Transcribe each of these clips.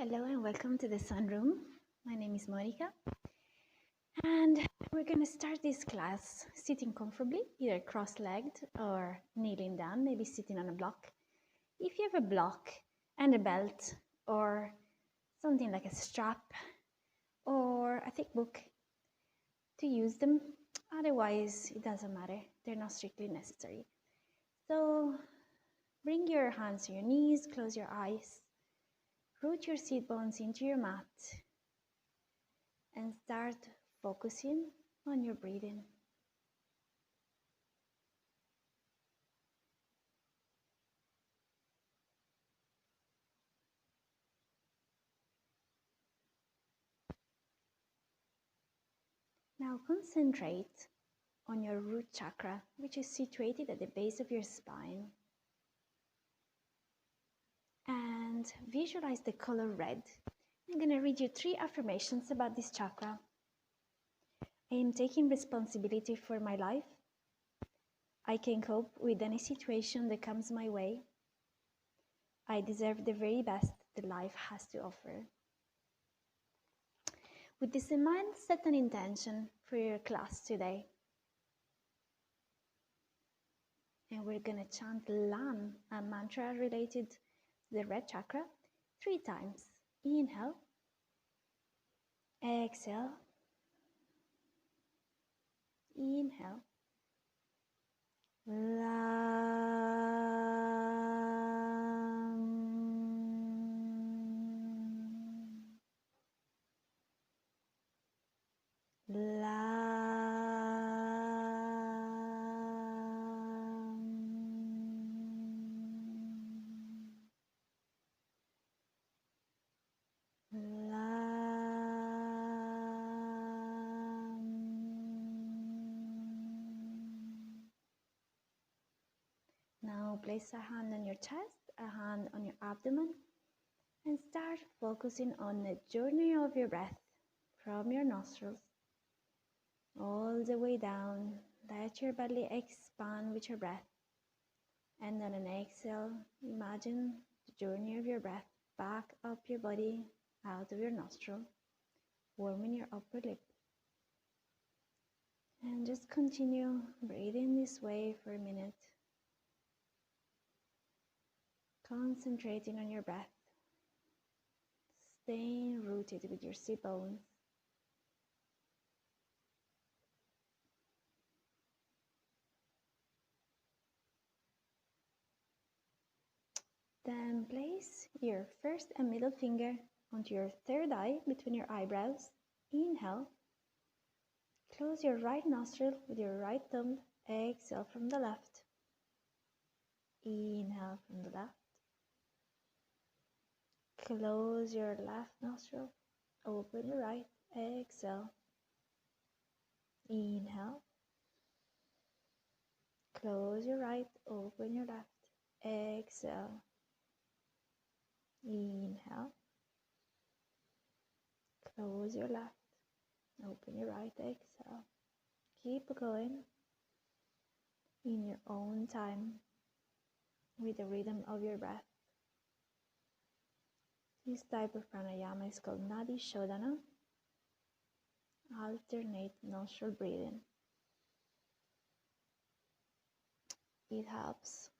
Hello and welcome to the sunroom. My name is Monica and we're going to start this class sitting comfortably, either cross-legged or kneeling down, maybe sitting on a block. If you have a block and a belt or something like a strap or a thick book, to use them. Otherwise, it doesn't matter. They're not strictly necessary. So bring your hands to your knees, close your eyes. Root your seat bones into your mat and start focusing on your breathing. Now concentrate on your root chakra, which is situated at the base of your spine. And visualize the color red. I'm going to read you 3 affirmations about this chakra. I am taking responsibility for my life. I can cope with any situation that comes my way. I deserve the very best that life has to offer. With this in mind, set an intention for your class today. And we're going to chant LAM, a mantra related to the red chakra, 3 times. Inhale, exhale, inhale, Now place a hand on your chest, a hand on your abdomen, and start focusing on the journey of your breath from your nostrils all the way down. Let your belly expand with your breath. And on an exhale, imagine the journey of your breath back up your body, out of your nostril, warming your upper lip. And just continue breathing this way for a minute. Concentrating on your breath, staying rooted with your sit bones. Then place your first and middle finger onto your third eye between your eyebrows. Inhale. Close your right nostril with your right thumb. Exhale from the left. Inhale from the left. Close your left nostril. Open your right. Exhale. Inhale. Close your right. Open your left. Exhale. Inhale. Close your left. Open your right. Exhale. Keep going in your own time with the rhythm of your breath. This type of pranayama is called Nadi Shodhana, alternate nostril breathing. It helps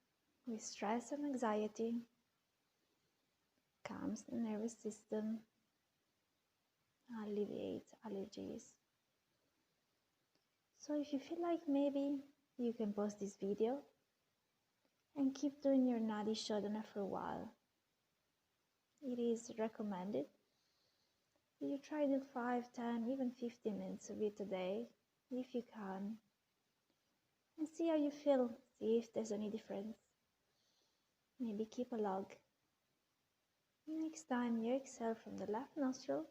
with stress and anxiety, calms the nervous system, alleviates allergies. So if you feel like maybe you can pause this video and keep doing your Nadi Shodhana for a while. It is recommended that you try to do 5, 10, even 15 minutes of it a day, if you can, and see how you feel, see if there's any difference. Maybe keep a log. Next time you exhale from the left nostril,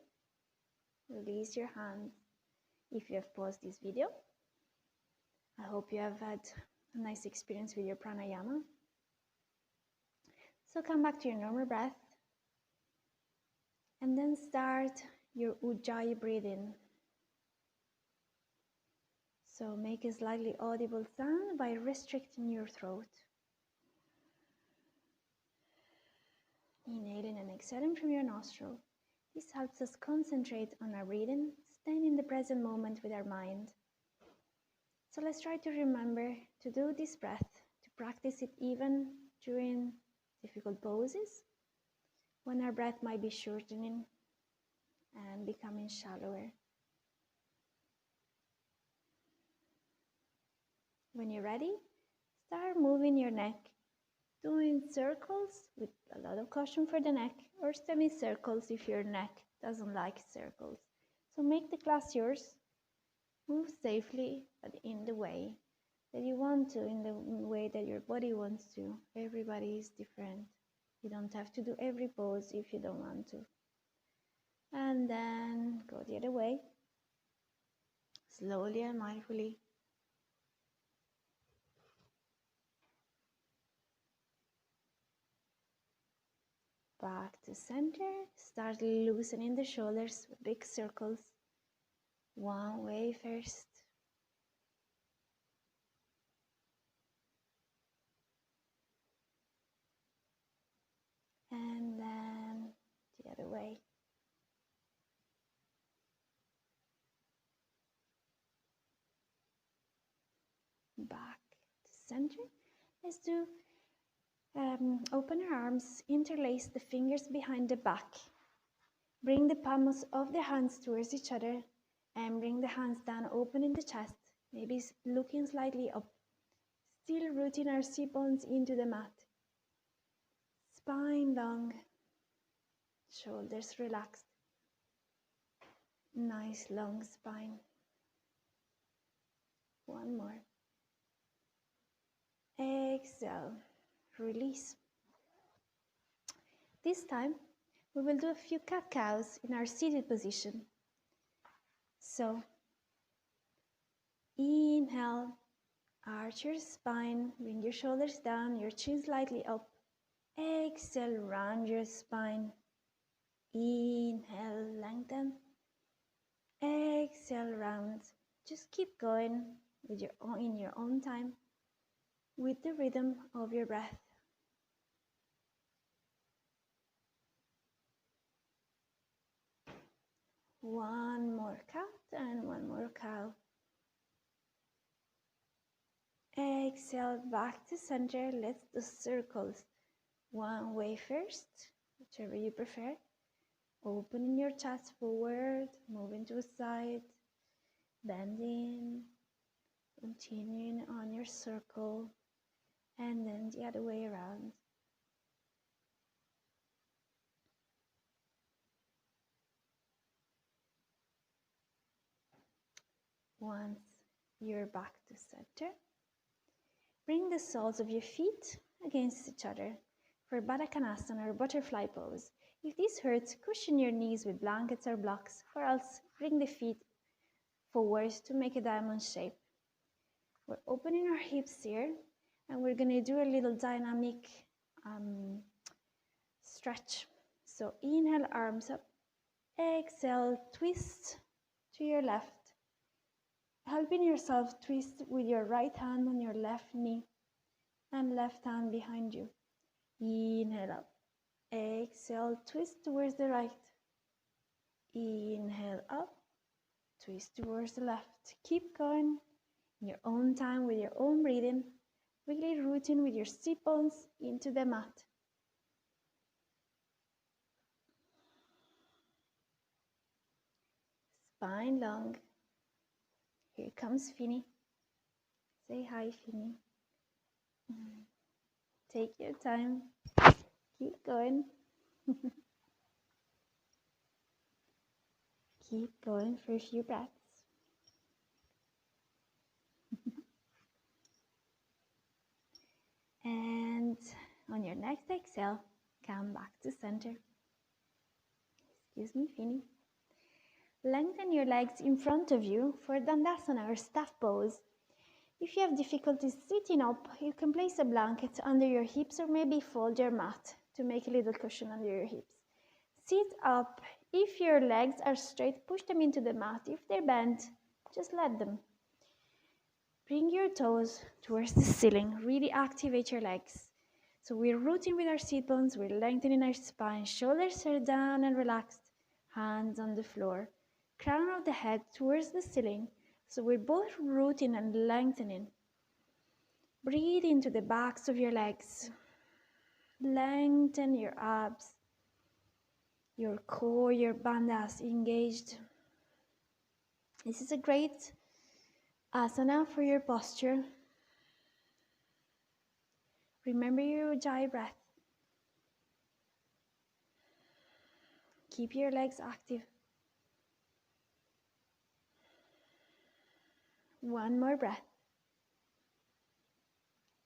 release your hands if you have paused this video. I hope you have had a nice experience with your pranayama. So come back to your normal breath and then start your Ujjayi breathing. So make a slightly audible sound by restricting your throat. Inhaling and exhale in from your nostril. This helps us concentrate on our breathing, staying in the present moment with our mind. So let's try to remember to do this breath, to practice it even during difficult poses, when our breath might be shortening and becoming shallower. When you're ready, start moving your neck, doing circles with a lot of caution for the neck, or semicircles if your neck doesn't like circles. So make the class yours. Move safely, but in the way that you want to, in the way that your body wants to. Everybody is different. You don't have to do every pose if you don't want to. And then go the other way, slowly and mindfully. Back to center. Start loosening the shoulders with big circles. One way first. And then the other way. Back to center. Let's do open our arms, interlace the fingers behind the back. Bring the palms of the hands towards each other and bring the hands down, opening the chest, maybe looking slightly up. Still rooting our sit bones into the mat. Spine long, shoulders relaxed. Nice long spine. One more. Exhale, release. This time, we will do a few cat-cows in our seated position. So, inhale, arch your spine, bring your shoulders down, your chin slightly up. Exhale, round your spine. Inhale, lengthen. Exhale, round. Just keep going with in your own time, with the rhythm of your breath. One more cat and one more cow. Exhale, back to center. Let's do circles. One way first, whichever you prefer. Opening your chest forward, moving to a side, bending, continuing on your circle, and then the other way around. Once you're back to center, bring the soles of your feet against each other for Baddha Konasana or butterfly pose. If this hurts, cushion your knees with blankets or blocks, or else bring the feet forward to make a diamond shape. We're opening our hips here, and we're going to do a little dynamic stretch. So inhale, arms up. Exhale, twist to your left. Helping yourself twist with your right hand on your left knee and left hand behind you. Inhale up. Exhale, twist towards the right. Inhale up, twist towards the left. Keep going in your own time with your own breathing, really rooting with your sit bones into the mat. Spine long. Here comes Finny. Say hi, Finny. Take your time. Keep going. Keep going for a few breaths. And on your next exhale, come back to center. Excuse me, Finny. Lengthen your legs in front of you for Dandasana or staff pose. If you have difficulty sitting up, you can place a blanket under your hips or maybe fold your mat to make a little cushion under your hips. Sit up. If your legs are straight, push them into the mat. If they're bent, just let them. Bring your toes towards the ceiling. Really activate your legs. So we're rooting with our sit bones, we're lengthening our spine, shoulders are down and relaxed, hands on the floor, crown of the head towards the ceiling. So we're both rooting and lengthening. Breathe into the backs of your legs. Lengthen your abs, your core, your bandhas engaged. This is a great asana for your posture. Remember your Ujjayi breath. Keep your legs active. One more breath.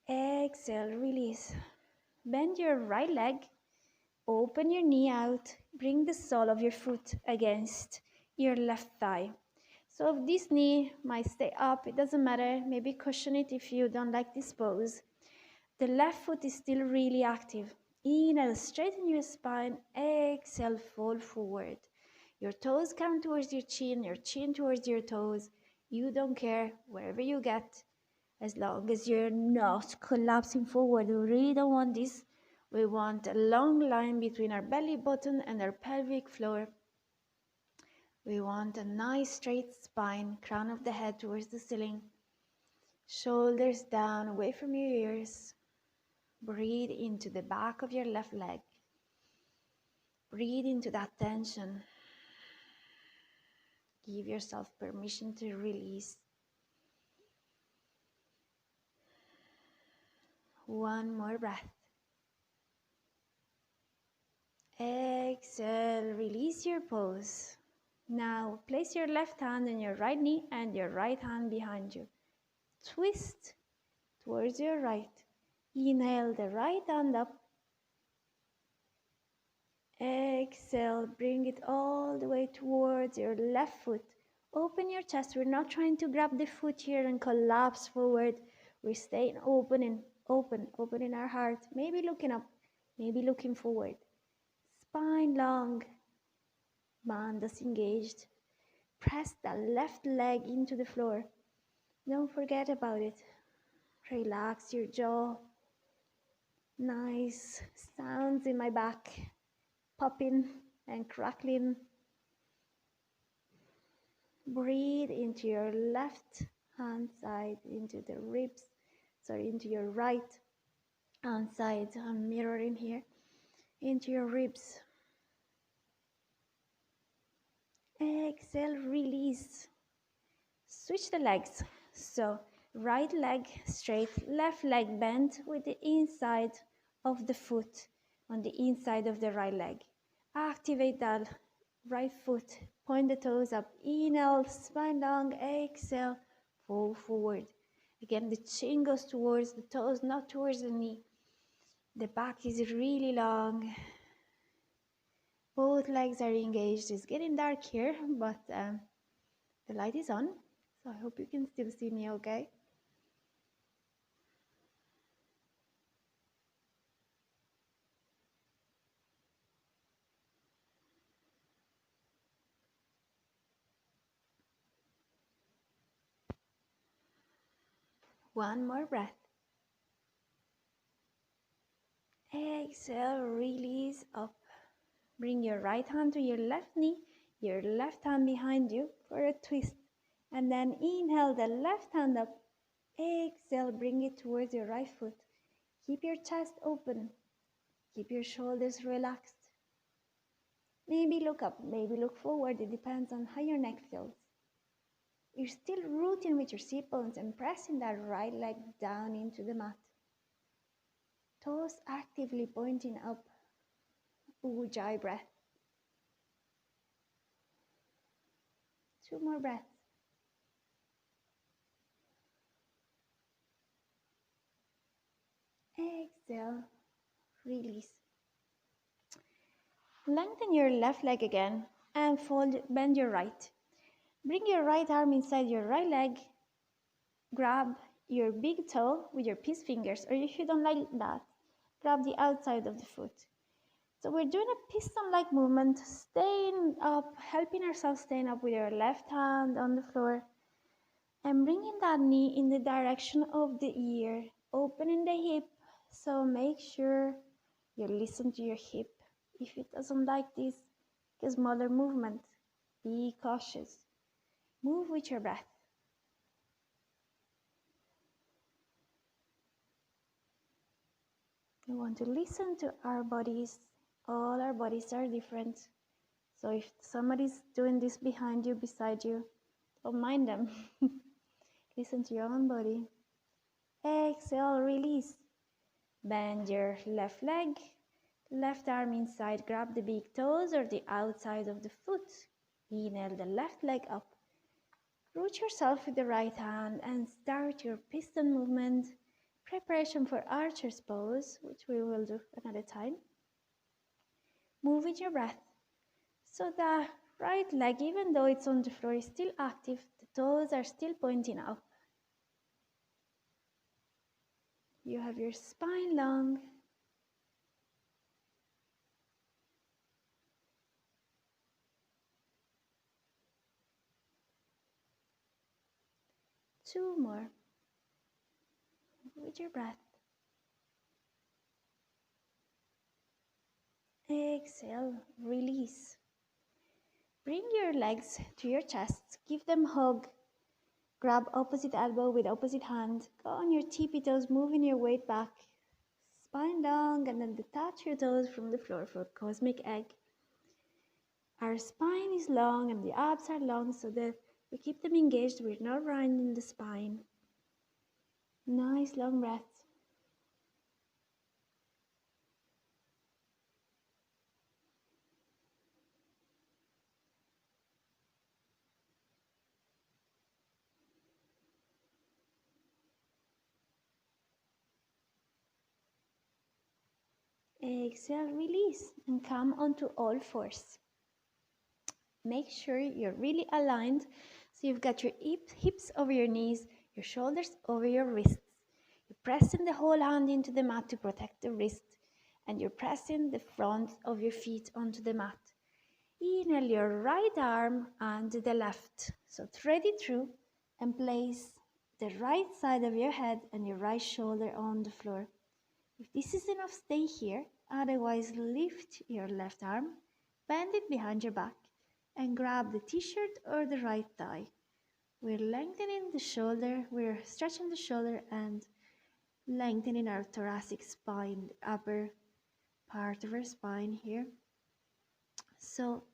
Exhale, release. Bend your right leg. Open your knee out. Bring the sole of your foot against your left thigh. So if this knee might stay up, it doesn't matter. Maybe cushion it if you don't like this pose. The left foot is still really active. Inhale, straighten your spine. Exhale, fold forward. Your toes come towards your chin towards your toes. You don't care wherever you get, as long as you're not collapsing forward. We really don't want this. We want a long line between our belly button and our pelvic floor. We want a nice straight spine, crown of the head towards the ceiling. Shoulders down, away from your ears. Breathe into the back of your left leg. Breathe into that tension. Give yourself permission to release. One more breath. Exhale, release your pose. Now place your left hand on your right knee and your right hand behind you. Twist towards your right. Inhale the right hand up. Exhale, bring it all the way towards your left foot. Open your chest. We're not trying to grab the foot here and collapse forward. We're staying opening our heart. Maybe looking up, maybe looking forward. Spine long, bandhas engaged. Press the left leg into the floor. Don't forget about it. Relax your jaw. Nice sounds in my back, popping and crackling. Breathe into your left hand side, into the ribs, into your right hand side. I'm mirroring here, into your ribs. Exhale, release. Switch the legs. So right leg straight, left leg bent with the inside of the foot on the inside of the right leg. Activate that right foot. Point the toes up. Inhale, spine long. Exhale, fall forward. Again, the chin goes towards the toes, not towards the knee. The back is really long. Both legs are engaged. It's getting dark here, but the light is on. So I hope you can still see me okay. One more breath. Exhale, release up. Bring your right hand to your left knee, your left hand behind you for a twist. And then inhale the left hand up. Exhale, bring it towards your right foot. Keep your chest open. Keep your shoulders relaxed. Maybe look up, maybe look forward. It depends on how your neck feels. You're still rooting with your sit bones and pressing that right leg down into the mat. Toes actively pointing up. Ujjayi breath. 2 more breaths. Exhale, release. Lengthen your left leg again and bend your right. Bring your right arm inside your right leg. Grab your big toe with your peace fingers, or if you don't like that, grab the outside of the foot. So we're doing a piston-like movement, staying up, helping ourselves staying up with your left hand on the floor and bringing that knee in the direction of the ear, opening the hip, So make sure you listen to your hip. If it doesn't like this, a smaller movement. Be cautious. Move with your breath. We want to listen to our bodies. All our bodies are different. So if somebody's doing this behind you, beside you, don't mind them. Listen to your own body. Exhale, release. Bend your left leg, left arm inside. Grab the big toes or the outside of the foot. Inhale the left leg up. Root yourself with the right hand and start your piston movement. Preparation for archer's pose, which we will do another time. Move with your breath. So the right leg, even though it's on the floor, is still active. The toes are still pointing up. You have your spine long. Two more. With your breath. Exhale, release. Bring your legs to your chest. Give them a hug. Grab opposite elbow with opposite hand. Go on your tippy toes, moving your weight back. Spine long, and then detach your toes from the floor for cosmic egg. Our spine is long and the abs are long, so that we keep them engaged. We're not rounding the spine. Nice long breath. Exhale, release, and come onto all fours. Make sure you're really aligned, so you've got your hips over your knees, your shoulders over your wrists. You're pressing the whole hand into the mat to protect the wrist, and you're pressing the front of your feet onto the mat. Inhale your right arm and the left. So thread it through and place the right side of your head and your right shoulder on the floor. If this is enough, stay here. Otherwise, lift your left arm, bend it behind your back, and grab the t-shirt or the right thigh. We're lengthening the shoulder, we're stretching the shoulder and lengthening our thoracic spine, the upper part of our spine here. So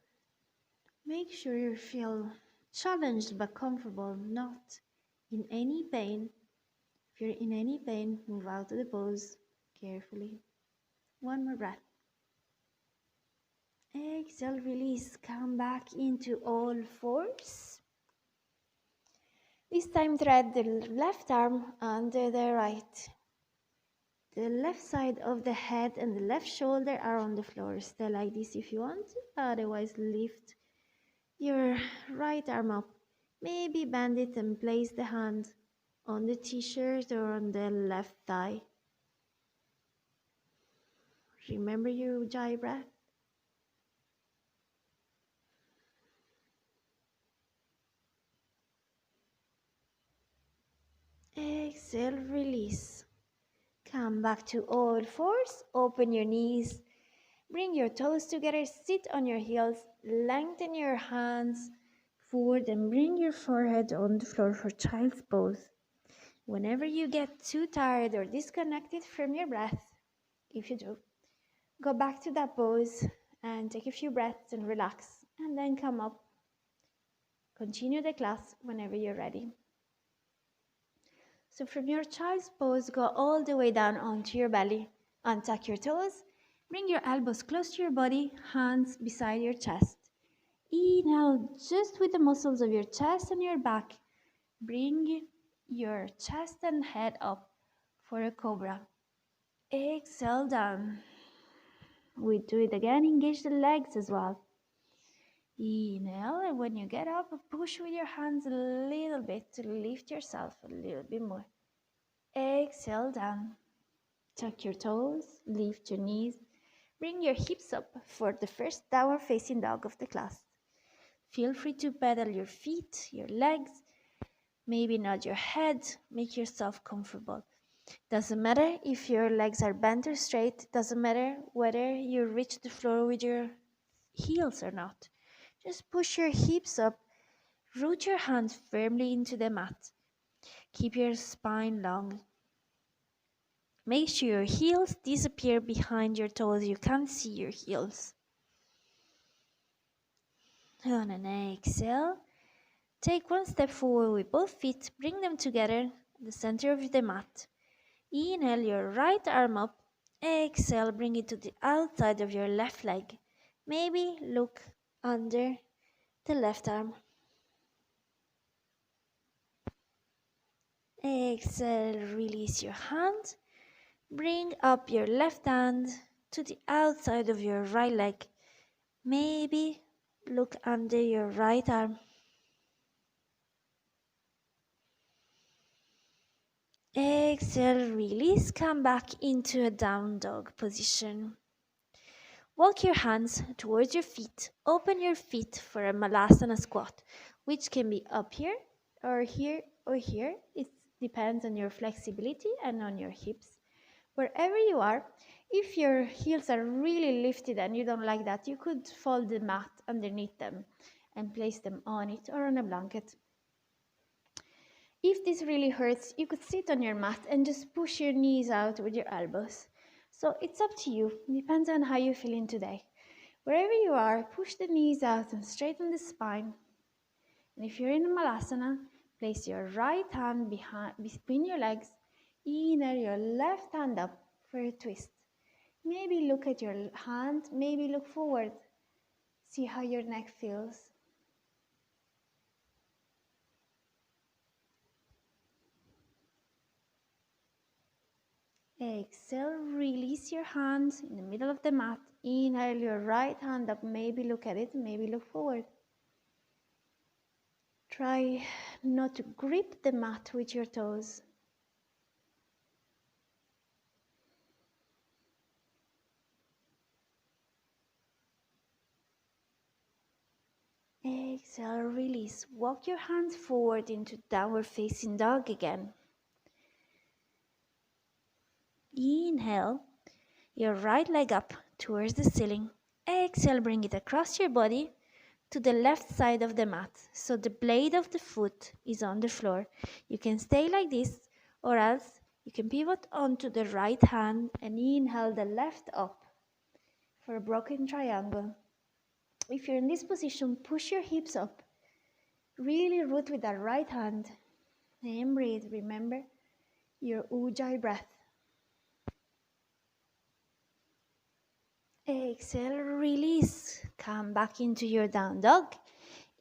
make sure you feel challenged but comfortable, not in any pain. If you're in any pain, move out of the pose carefully. One more breath. Exhale, release. Come back into all fours. This time thread the left arm under the right. The left side of the head and the left shoulder are on the floor. Stay like this if you want. Otherwise, lift your right arm up. Maybe bend it and place the hand on the t-shirt or on the left thigh. Remember your ujjayi breath. Exhale, release. Come back to all fours. Open your knees. Bring your toes together. Sit on your heels. Lengthen your hands forward and bring your forehead on the floor for child's pose. Whenever you get too tired or disconnected from your breath, if you do, go back to that pose and take a few breaths and relax, and then come up. Continue the class whenever you're ready. So from your child's pose, go all the way down onto your belly. Untuck your toes. Bring your elbows close to your body, hands beside your chest. Inhale just with the muscles of your chest and your back. Bring your chest and head up for a cobra. Exhale down. We do it again. Engage the legs as well. Inhale, and when you get up, push with your hands a little bit to lift yourself a little bit more. Exhale down. Tuck your toes, lift your knees. Bring your hips up for the first downward facing dog of the class. Feel free to pedal your feet, your legs, maybe nod your head, make yourself comfortable. Doesn't matter if your legs are bent or straight, doesn't matter whether you reach the floor with your heels or not. Just push your hips up, root your hands firmly into the mat. Keep your spine long. Make sure your heels disappear behind your toes. You can't see your heels. On an exhale, take one step forward with both feet. Bring them together at the center of the mat. Inhale your right arm up. Exhale, bring it to the outside of your left leg. Maybe look under the left arm. Exhale, release your hand. Bring up your left hand to the outside of your right leg. Maybe look under your right arm. Exhale, release, come back into a down dog position. Walk your hands towards your feet. Open your feet for a Malasana squat, which can be up here or here or here. It depends on your flexibility and on your hips. Wherever you are, if your heels are really lifted and you don't like that, you could fold the mat underneath them and place them on it or on a blanket. If this really hurts, you could sit on your mat and just push your knees out with your elbows. So it's up to you, depends on how you're feeling today. Wherever you are, push the knees out and straighten the spine. And if you're in a Malasana, place your right hand between your legs. Inhale your left hand up for a twist. Maybe look at your hand, maybe look forward. See how your neck feels. Exhale, release your hands in the middle of the mat. Inhale your right hand up, maybe look at it, maybe look forward. Try not to grip the mat with your toes. Exhale, release. Walk your hands forward into downward facing dog again. Inhale your right leg up towards the ceiling. Exhale, bring it across your body to the left side of the mat, so the blade of the foot is on the floor. You can stay like this, or else you can pivot onto the right hand and inhale the left up for a broken triangle. If you're in this position, push your hips up. Really root with that right hand and breathe. Remember your Ujjayi breath. Exhale, release. Come back into your down dog.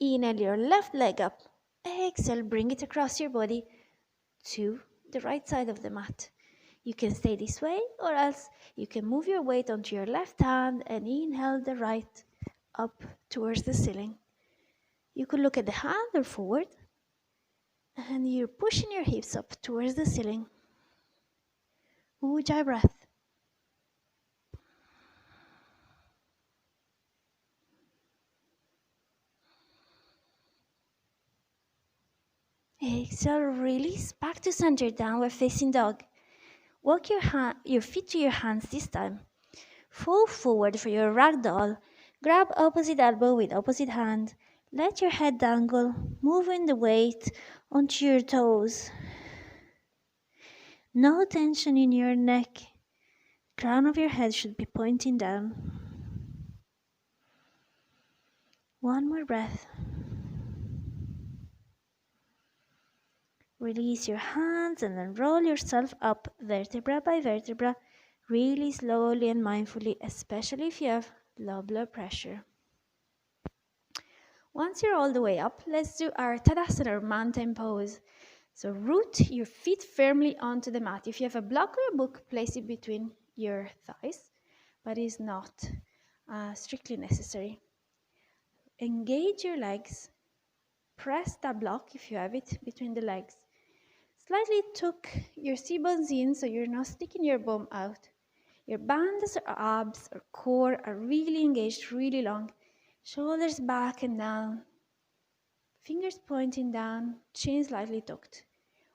Inhale your left leg up. Exhale, bring it across your body to the right side of the mat. You can stay this way, or else you can move your weight onto your left hand and inhale the right up towards the ceiling. You could look at the hand or forward, and you're pushing your hips up towards the ceiling. Ujjayi breath. Exhale, release, back to center, downward facing dog. Walk your feet to your hands this time. Fall forward for your ragdoll. Grab opposite elbow with opposite hand. Let your head dangle, moving the weight onto your toes. No tension in your neck. Crown of your head should be pointing down. One more breath. Release your hands and then roll yourself up vertebra by vertebra, really slowly and mindfully, especially if you have low blood pressure. Once you're all the way up, let's do our Tadasana or mountain pose. So root your feet firmly onto the mat. If you have a block or a book, place it between your thighs, but it's not strictly necessary. Engage your legs. Press that block if you have it between the legs. Slightly tuck your C-bones in so you're not sticking your bum out. Your bandhas or abs or core are really engaged, really long. Shoulders back and down. Fingers pointing down, chin slightly tucked.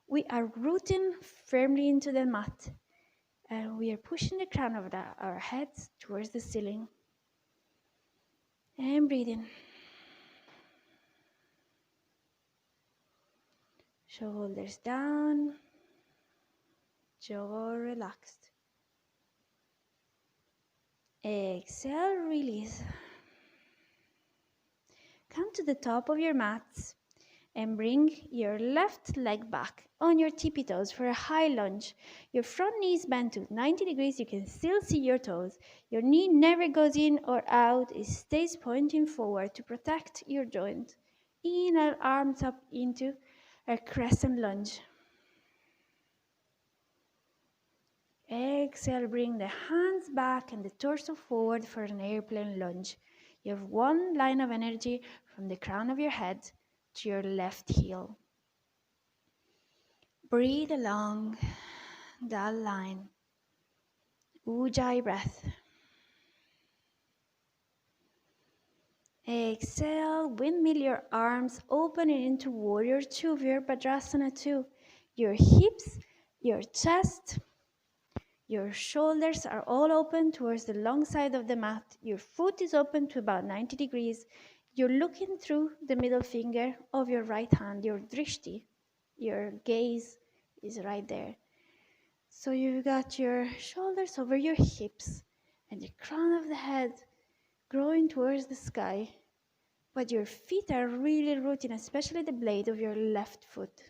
We are rooting firmly into the mat, and we are pushing the crown of our heads towards the ceiling. And breathing. Shoulders down, jaw relaxed. Exhale, release. Come to the top of your mats and bring your left leg back on your tippy toes for a high lunge. Your front knee is bent to 90 degrees. You can still see your toes. Your knee never goes in or out. It stays pointing forward to protect your joint. Inhale, arms up into a crescent lunge. Exhale, bring the hands back and the torso forward for an airplane lunge. You have one line of energy from the crown of your head to your left heel. Breathe along that line. Ujjayi breath. Exhale, windmill your arms, opening into Warrior 2, Virabhadrasana 2. Your hips, your chest, your shoulders are all open towards the long side of the mat. Your foot is open to about 90 degrees. You're looking through the middle finger of your right hand, your drishti. Your gaze is right there. So you've got your shoulders over your hips and the crown of the head growing towards the sky. But your feet are really rooting, especially the blade of your left foot.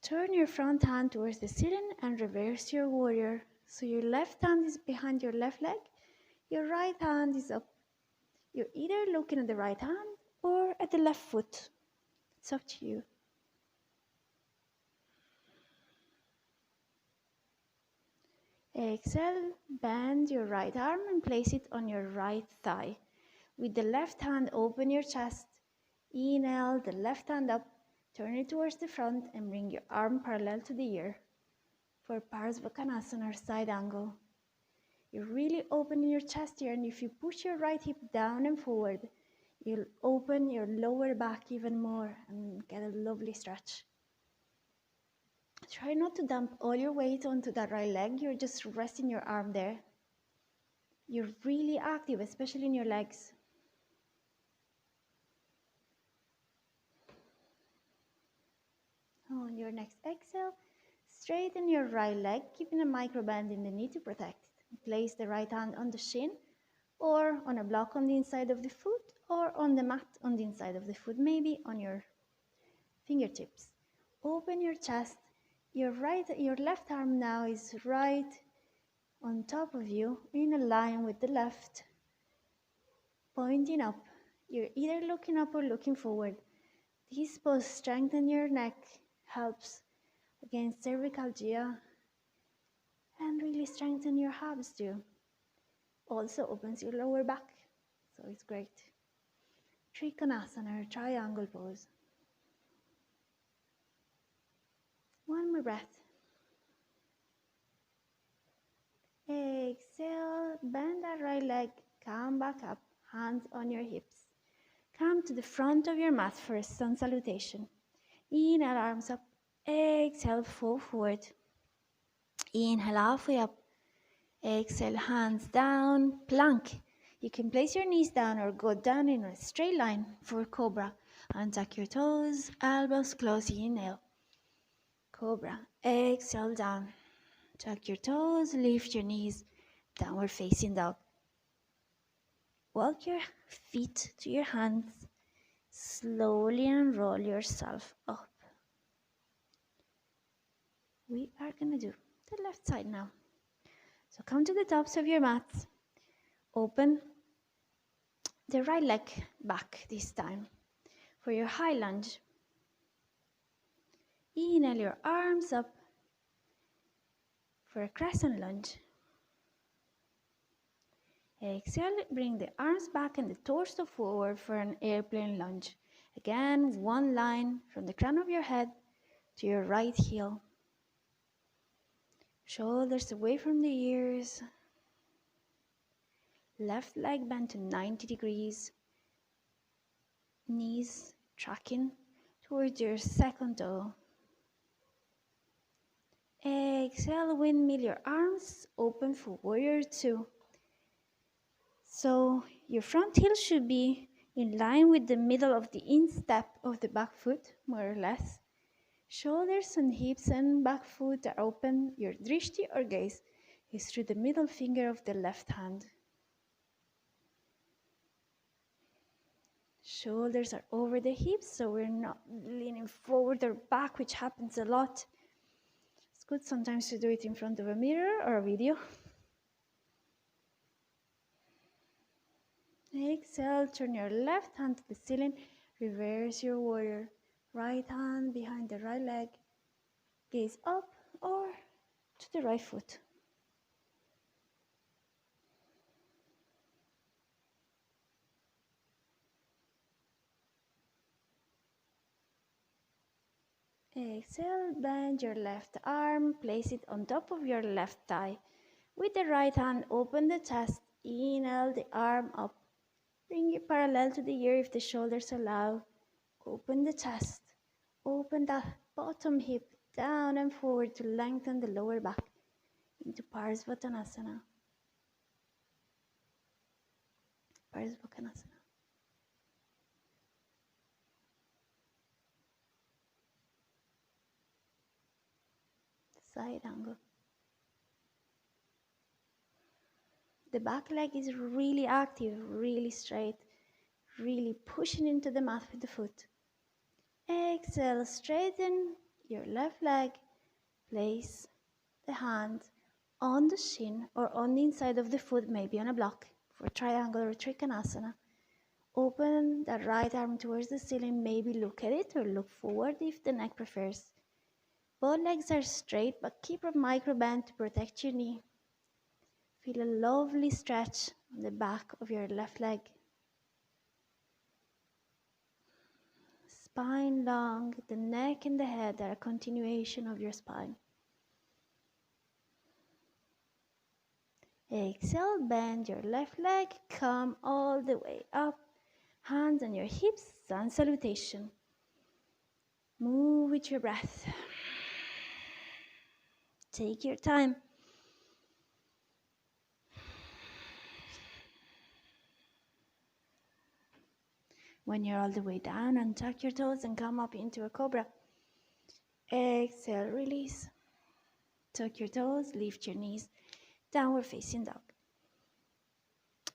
Turn your front hand towards the ceiling and reverse your warrior. So your left hand is behind your left leg, your right hand is up. You're either looking at the right hand or at the left foot. It's up to you. Exhale, bend your right arm and place it on your right thigh. With the left hand, open your chest. Inhale, the left hand up. Turn it towards the front and bring your arm parallel to the ear for Parsvakonasana or side angle. You're really opening your chest here, and if you push your right hip down and forward, you'll open your lower back even more and get a lovely stretch. Try not to dump all your weight onto that right leg. You're just resting your arm there. You're really active, especially in your legs. On your next exhale, straighten your right leg, keeping a micro bend in the knee to protect it. Place the right hand on the shin or on a block on the inside of the foot or on the mat on the inside of the foot, maybe on your fingertips. Open your chest. Your left arm now is right on top of you in a line with the left, pointing up. You're either looking up or looking forward. This pose strengthens your neck, helps against cervicalgia, and really strengthen your abs too. Also opens your lower back, so it's great. Trikonasana, or triangle pose. One more breath. Exhale, bend that right leg, come back up, hands on your hips. Come to the front of your mat for a sun salutation. Inhale, arms up. Exhale, fall forward. Inhale, halfway up. Exhale, hands down, plank. You can place your knees down or go down in a straight line for cobra. Untuck your toes, elbows close, inhale. Cobra. Exhale, down. Tuck your toes, lift your knees, downward facing dog. Walk your feet to your hands. Slowly unroll yourself up. We are going to do the left side now. So come to the tops of your mats. Open the right leg back this time for your high lunge. Inhale your arms up for a crescent lunge. Exhale, bring the arms back and the torso forward for an airplane lunge. Again, one line from the crown of your head to your right heel. Shoulders away from the ears. Left leg bent to 90 degrees. Knees tracking towards your second toe. Exhale, windmill your arms, open for warrior two. So your front heel should be in line with the middle of the instep of the back foot, more or less. Shoulders and hips and back foot are open. Your drishti or gaze is through the middle finger of the left hand. Shoulders are over the hips, so we're not leaning forward or back, which happens a lot. It's good sometimes to do it in front of a mirror or a video. Exhale, turn your left hand to the ceiling, reverse your warrior. Right hand behind the right leg, gaze up or to the right foot. Exhale, bend your left arm, place it on top of your left thigh. With the right hand, open the chest, inhale the arm up. Bring it parallel to the ear if the shoulders allow. Open the chest, open the bottom hip down and forward to lengthen the lower back into Parsvottanasana. Parsvottanasana. Side angle. The back leg is really active, really straight, really pushing into the mat with the foot. Exhale, straighten your left leg, place the hand on the shin or on the inside of the foot, maybe on a block for triangle or trikonasana. Open the right arm towards the ceiling, maybe look at it or look forward if the neck prefers. Both legs are straight, but keep a micro bend to protect your knee. Feel a lovely stretch on the back of your left leg. Spine long, the neck and the head are a continuation of your spine. Exhale, bend your left leg, come all the way up. Hands on your hips, sun salutation. Move with your breath. Take your time. When you're all the way down, untuck your toes and come up into a cobra. Exhale, release. Tuck your toes, lift your knees, downward facing dog.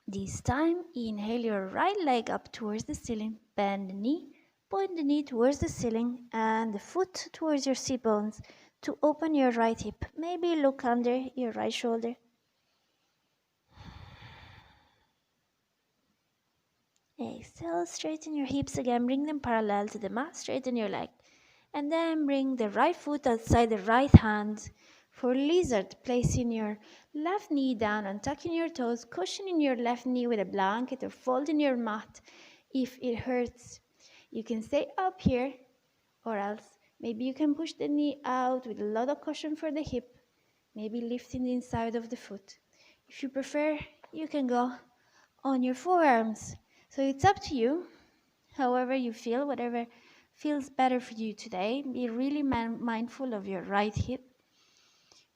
This time, inhale your right leg up towards the ceiling, bend the knee, point the knee towards the ceiling and the foot towards your sit bones to open your right hip. Maybe look under your right shoulder. Exhale, straighten your hips again, bring them parallel to the mat, straighten your leg. And then bring the right foot outside the right hand. For lizard, placing your left knee down and tucking your toes, cushioning your left knee with a blanket or folding your mat if it hurts. You can stay up here, or else maybe you can push the knee out with a lot of cushion for the hip, maybe lifting the inside of the foot. If you prefer, you can go on your forearms. So it's up to you, however you feel, whatever feels better for you today. Be really mindful of your right hip.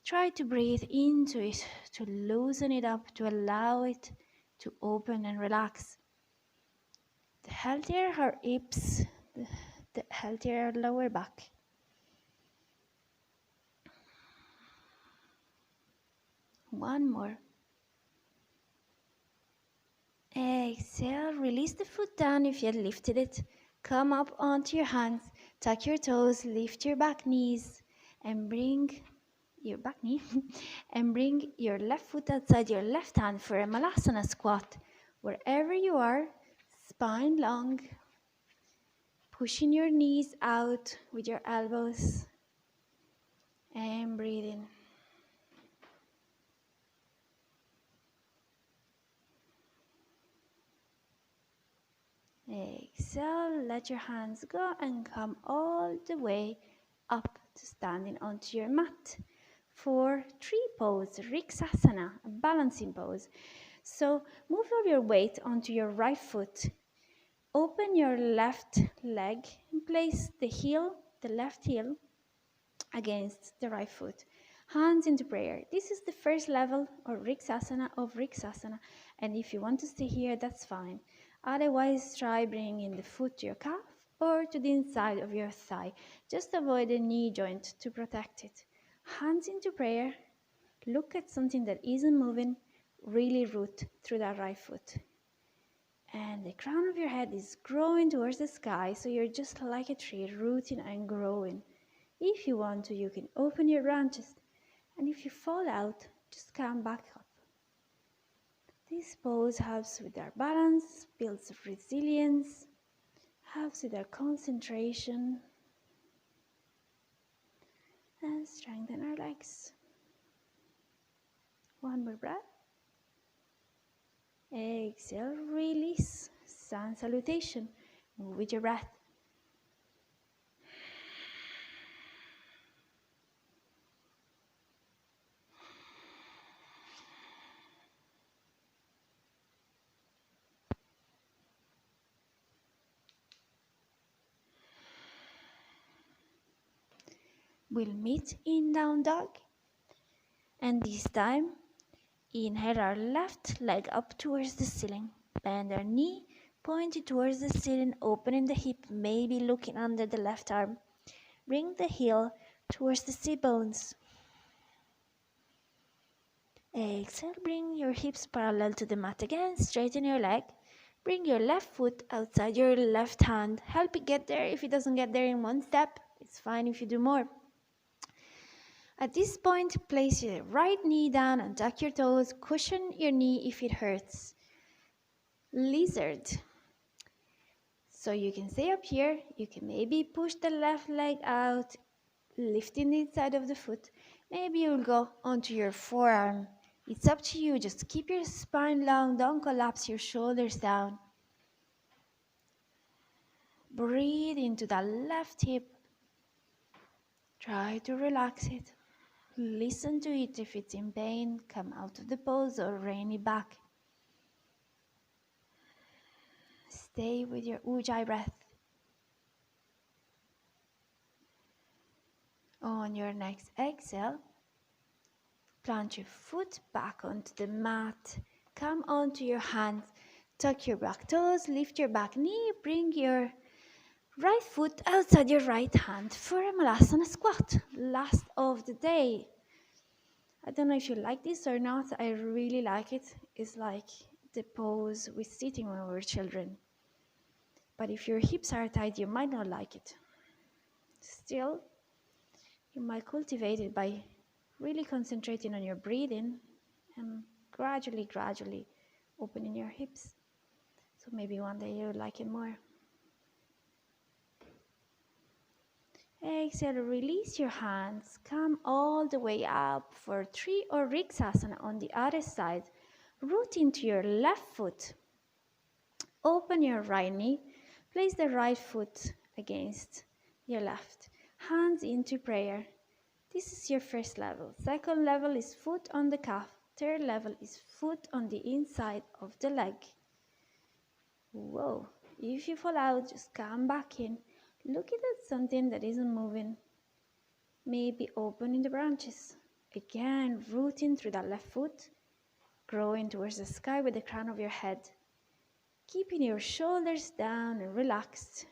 Try to breathe into it, to loosen it up, to allow it to open and relax. The healthier our hips, the healthier our lower back. One more. Exhale, release the foot down if you had lifted it. Come up onto your hands, tuck your toes, lift your back knees, and bring your back knee, and bring your left foot outside your left hand for a malasana squat. Wherever you are, spine long, pushing your knees out with your elbows, and breathe in. Exhale, let your hands go and come all the way up to standing onto your mat for tree pose, Riksasana, a balancing pose. So move all your weight onto your right foot. Open your left leg and place the left heel against the right foot. Hands into prayer. This is the first level of Riksasana, and if you want to stay here, that's fine. Otherwise, try bringing the foot to your calf or to the inside of your thigh. Just avoid the knee joint to protect it. Hands into prayer. Look at something that isn't moving. Really root through that right foot. And the crown of your head is growing towards the sky, so you're just like a tree, rooting and growing. If you want to, you can open your branches, and if you fall out, just come back up. This pose helps with our balance, builds resilience, helps with our concentration, and strengthen our legs. One more breath. Exhale, release. Sun salutation. Move with your breath. We'll meet in down dog, and this time inhale our left leg up towards the ceiling. Bend our knee, point it towards the ceiling, opening the hip, maybe looking under the left arm. Bring the heel towards the sit bones. Exhale, bring your hips parallel to the mat again, straighten your leg. Bring your left foot outside your left hand. Help it get there. If it doesn't get there in one step, it's fine if you do more. At this point, place your right knee down and tuck your toes. Cushion your knee if it hurts. Lizard. So you can stay up here. You can maybe push the left leg out, lifting the inside of the foot. Maybe you'll go onto your forearm. It's up to you. Just keep your spine long. Don't collapse your shoulders down. Breathe into that left hip. Try to relax it. Listen to it. If it's in pain, come out of the pose or rein it back. Stay with your Ujjayi breath. On your next exhale, plant your foot back onto the mat. Come onto your hands. Tuck your back toes, lift your back knee, bring your right foot outside your right hand for a Malasana squat. Last of the day. I don't know if you like this or not. I really like it. It's like the pose we're sitting when we were children. But if your hips are tight, you might not like it. Still, you might cultivate it by really concentrating on your breathing and gradually opening your hips. So maybe one day you'll like it more. Exhale, release your hands. Come all the way up for Tri or Riksasana on the other side. Root into your left foot. Open your right knee. Place the right foot against your left. Hands into prayer. This is your first level. Second level is foot on the calf. Third level is foot on the inside of the leg. Whoa. If you fall out, just come back in. Look at something that isn't moving. Maybe opening the branches. Again, rooting through that left foot. Growing towards the sky with the crown of your head. Keeping your shoulders down and relaxed.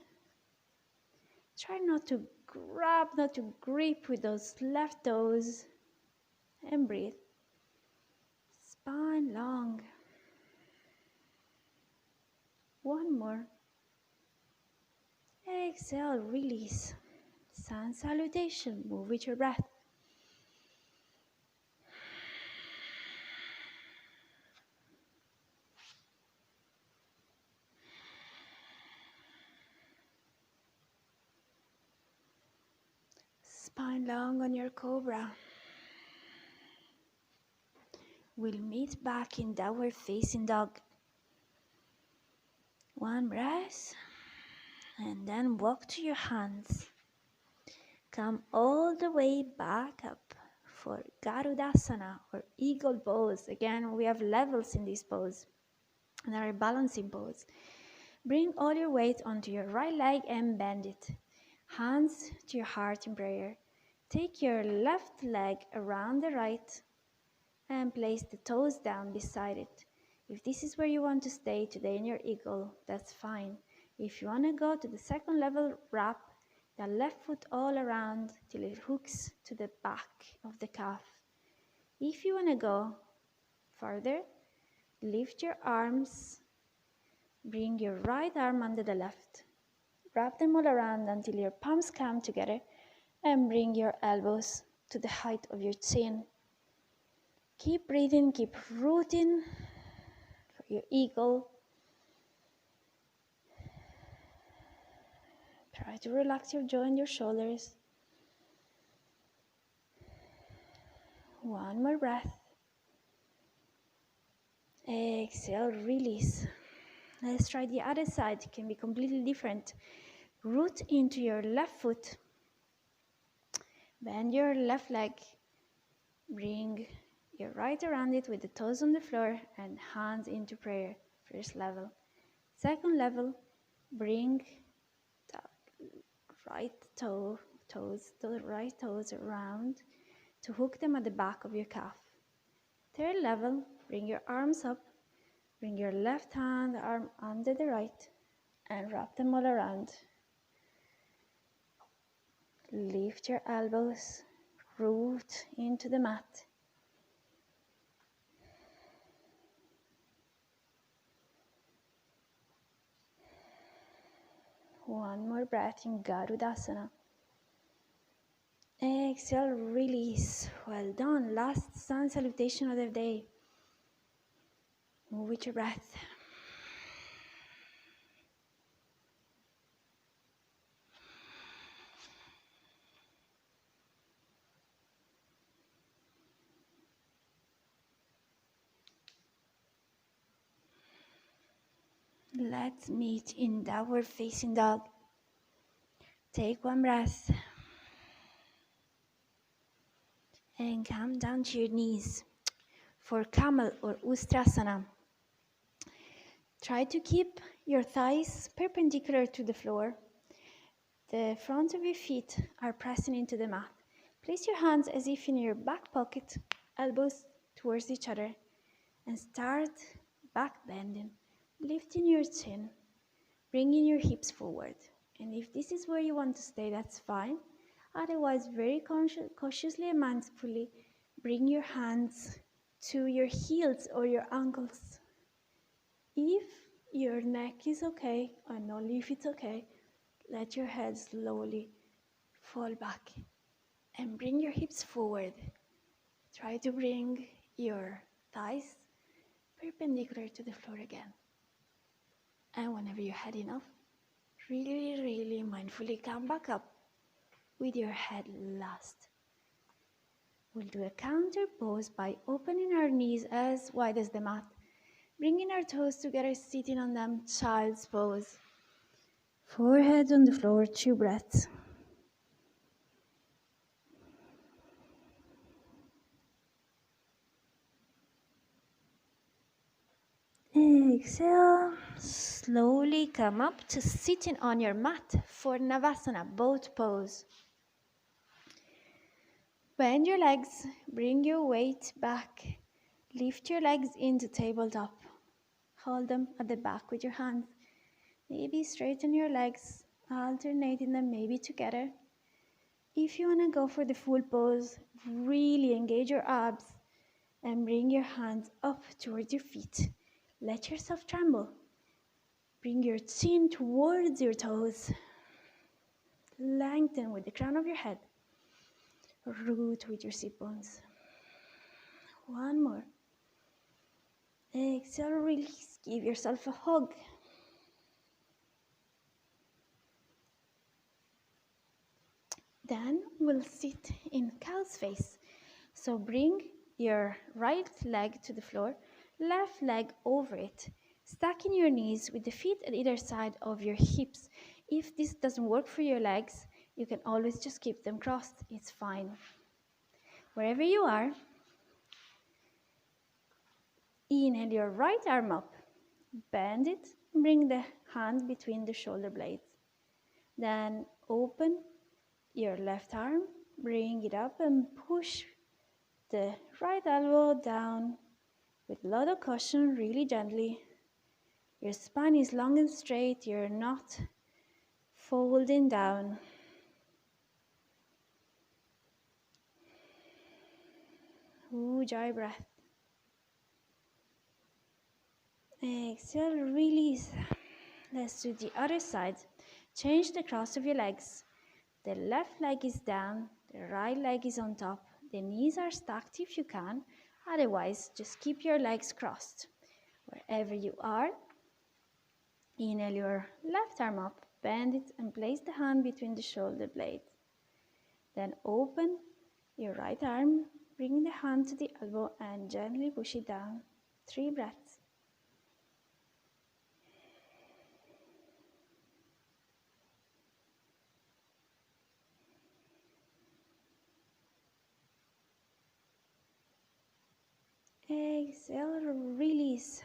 Try not to grab, not to grip with those left toes. And breathe. Spine long. One more. Exhale, release. Sun salutation. Move with your breath. Spine long on your cobra. We'll meet back in downward facing dog. One breath. And then walk to your hands. Come all the way back up for Garudasana or eagle pose. Again, we have levels in this pose and our balancing pose. Bring all your weight onto your right leg and bend it. Hands to your heart in prayer. Take your left leg around the right and place the toes down beside it. If this is where you want to stay today in your eagle, that's fine. If you want to go to the second level, wrap the left foot all around till it hooks to the back of the calf. If you want to go further, lift your arms, bring your right arm under the left. Wrap them all around until your palms come together and bring your elbows to the height of your chin. Keep breathing, keep rooting for your eagle. Try to relax your jaw and your shoulders. One more breath. Exhale, release. Let's try the other side. It can be completely different. Root into your left foot. Bend your left leg. Bring your right around it with the toes on the floor and hands into prayer. First level. Second level, bring the right toes around to hook them at the back of your calf. Third level, bring your arms up. Bring your left arm under the right and wrap them all around. Lift your elbows, root into the mat. One more breath in Garudasana. Exhale, release. Well done. Last sun salutation of the day. Move with your breath. Let's meet in downward facing dog. Take one breath and come down to your knees for camel or ustrasana. Try to keep your thighs perpendicular to the floor. The front of your feet are pressing into the mat. Place your hands as if in your back pocket, elbows towards each other, and start back bending, lifting your chin, bringing your hips forward. And if this is where you want to stay, that's fine. Otherwise, very cautiously and mindfully, bring your hands to your heels or your ankles. If your neck is okay, and only if it's okay, let your head slowly fall back and bring your hips forward. Try to bring your thighs perpendicular to the floor again. And whenever you're had enough, really mindfully come back up with your head last. We'll do a counter pose by opening our knees as wide as the mat, bringing our toes together, sitting on them, child's pose. Forehead on the floor, 2 breaths. Exhale, slowly come up to sitting on your mat for Navasana, boat pose. Bend your legs, bring your weight back, lift your legs into tabletop. Hold them at the back with your hands. Maybe straighten your legs, alternating them maybe together. If you want to go for the full pose, really engage your abs and bring your hands up towards your feet. Let yourself tremble. Bring your chin towards your toes. Lengthen with the crown of your head. Root with your sit bones. One more. Exhale, release. Give yourself a hug. Then we'll sit in cow's face. So bring your right leg to the floor, left leg over it, stacking your knees with the feet at either side of your hips. If this doesn't work for your legs, you can always just keep them crossed. It's fine. Wherever you are, inhale your right arm up, bend it, Bring the hand between the shoulder blades. Then open your left arm, bring it up and push the right elbow down with a lot of caution, really gently. Your spine is long and straight, you're not folding down. Ujjayi breath. Exhale, release. Let's do the other side. Change the cross of your legs. The left leg is down, the right leg is on top. The knees are stacked if you can. Otherwise, just keep your legs crossed. Wherever you are, inhale your left arm up, bend it and place the hand between the shoulder blades. Then open your right arm, bring the hand to the elbow and gently push it down. 3 breaths. Exhale, release.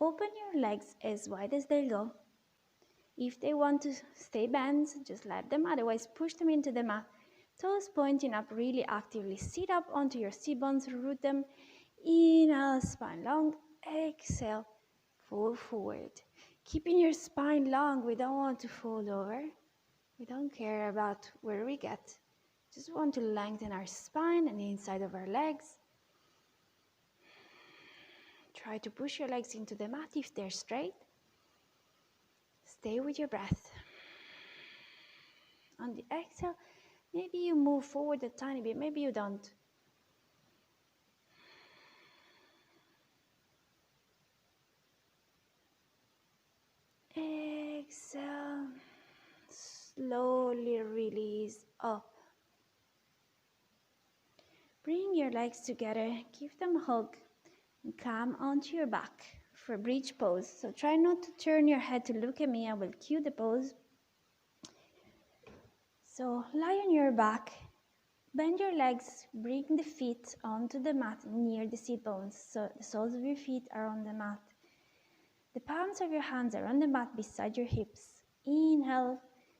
Open your legs as wide as they'll go. If they want to stay bent, just let them, otherwise push them into the mat. Toes pointing up really actively. Sit up onto your sit bones, root them. Inhale, spine long. Exhale, fold forward. Keeping your spine long, we don't want to fold over. We don't care about where we get. Just want to lengthen our spine and the inside of our legs. Try to push your legs into the mat if they're straight. Stay with your breath. On the exhale, maybe you move forward a tiny bit, maybe you don't. Exhale, slowly release up. Bring your legs together, give them a hug, and come onto your back for bridge pose. So try not to turn your head to look at me, I will cue the pose. So lie on your back, bend your legs, bring the feet onto the mat near the sit bones, so the soles of your feet are on the mat. The palms of your hands are on the mat beside your hips. Inhale,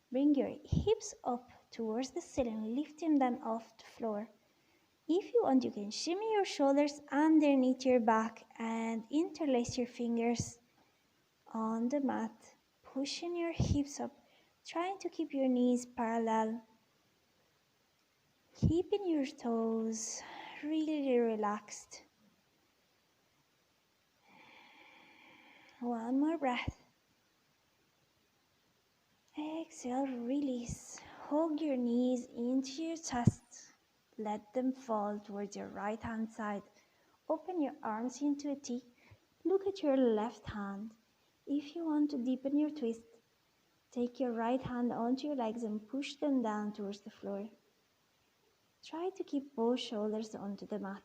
bring your hips up towards the ceiling, lifting them off the floor. If you want, you can shimmy your shoulders underneath your back and interlace your fingers on the mat, pushing your hips up, trying to keep your knees parallel, keeping your toes really relaxed. One more breath. Exhale, release. Hug your knees into your chest. Let them fall towards your right hand side. Open your arms into a T. Look at your left hand. If you want to deepen your twist, take your right hand onto your legs and push them down towards the floor. Try to keep both shoulders onto the mat.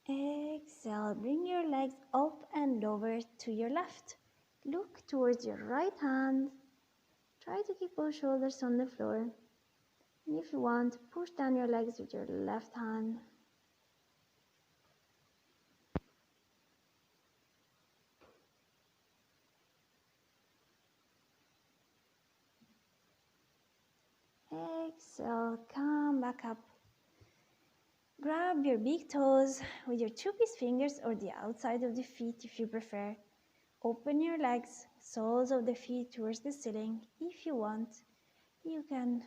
Exhale, bring your legs up and over to your left. Look towards your right hand. Try to keep both shoulders on the floor. And if you want, push down your legs with your left hand. Exhale, come back up. Grab your big toes with your 2-piece fingers or the outside of the feet if you prefer. Open your legs, soles of the feet towards the ceiling. If you want, you can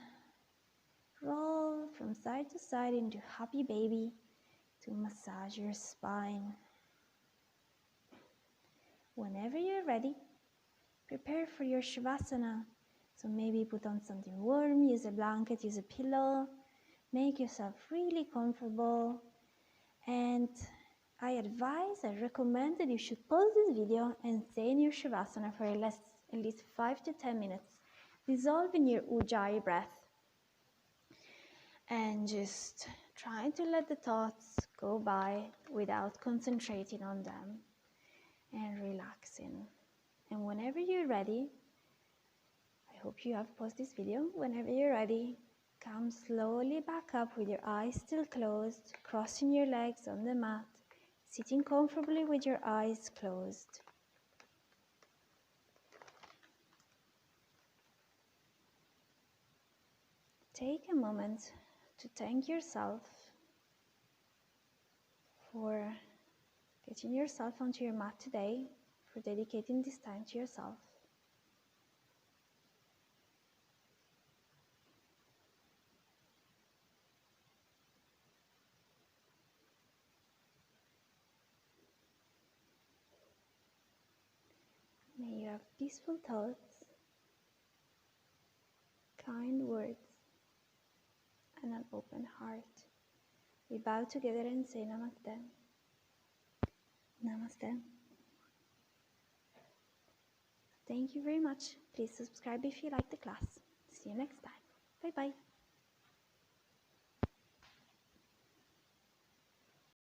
roll from side to side into happy baby to massage your spine. Whenever you're ready, prepare for your Shavasana. So maybe put on something warm, use a blanket, use a pillow. Make yourself really comfortable, and I recommend that you should pause this video and stay in your Shavasana for at least 5 to 10 minutes. Dissolve in your Ujjayi breath and just try to let the thoughts go by without concentrating on them and relaxing. And whenever you're ready, I hope you have paused this video. Whenever you're ready, come slowly back up with your eyes still closed, crossing your legs on the mat, sitting comfortably with your eyes closed. Take a moment to thank yourself for getting yourself onto your mat today, for dedicating this time to yourself. May you have peaceful thoughts, kind words, and an open heart. We bow together and say Namaste. Namaste. Thank you very much. Please subscribe if you like the class. See you next time. Bye bye.